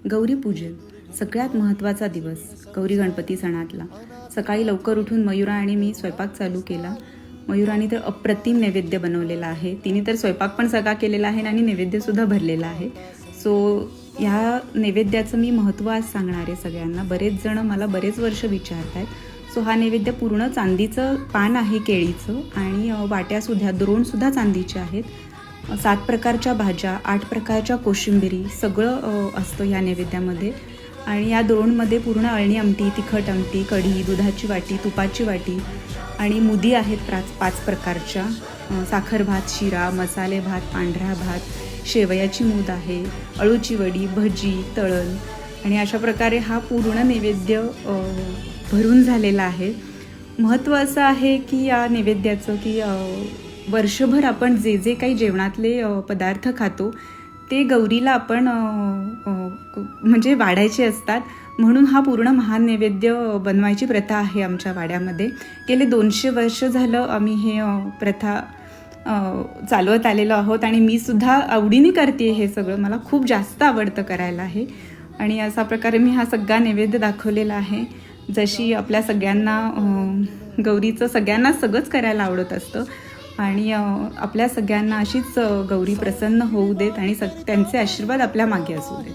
गौरीपूजन सगळ्यात महत्त्वाचा दिवस गौरी गणपती सणातला. सकाळी लवकर उठून मयुरा आणि मी स्वयंपाक चालू केला. मयुराने तर अप्रतिम नैवेद्य बनवलेला आहे. तिने तर स्वयंपाक पण सगळा केलेला आहे आणि नैवेद्यसुद्धा भरलेला आहे. सो ह्या नैवेद्याचं मी महत्त्व आज सांगणार आहे सगळ्यांना. बरेच जण मला बरेच वर्ष विचारत आहेत. सो हा नैवेद्य पूर्ण चांदीचं पान आहे केळीचं आणि वाट्यासुद्धा द्रोणसुद्धा चांदीचे आहेत. 7 प्रकारच्या भाज्या, 8 प्रकारच्या कोशिंबिरी सगळं असतं ह्या नैवेद्यामध्ये. आणि या द्रोणमध्ये पूर्ण अळणी आमटी, तिखट आमटी, कढी, दुधाची वाटी, तुपाची वाटी आणि मुदी आहेत 5 प्रकारच्या. साखर भात, शिरा, मसाले भात, पांढरा भात, शेवयाची मूद आहे, अळूची वडी, भजी, तळण आणि अशा प्रकारे हा पूर्ण नैवेद्य भरून झालेला आहे. महत्त्व असं आहे की या नैवेद्याचं की वर्षभर आपण जे जे काही जेवणातले पदार्थ खातो ते गौरीला आपण म्हणजे वाढायचे असतात. म्हणून हा पूर्ण महान नैवेद्य बनवायची प्रथा आहे आमच्या वाड्यामध्ये. गेले 200 वर्ष झालं आम्ही हे प्रथा चालवत आलेलो आहोत आणि मी सुद्धा आवडीने करते. हे सगळं मला खूप जास्त आवडतं करायला आहे आणि अशा प्रकारे मी हा सगळा नैवेद्य दाखवलेला आहे. जशी आपल्या सगळ्यांना गौरीचं सगळ्यांना सगळंच करायला आवडत असतं आणि आपल्या सगळ्यांना अशीच गौरी प्रसन्न होऊ देत आणि त्यांचे आशीर्वाद आपल्या मागे असू देत.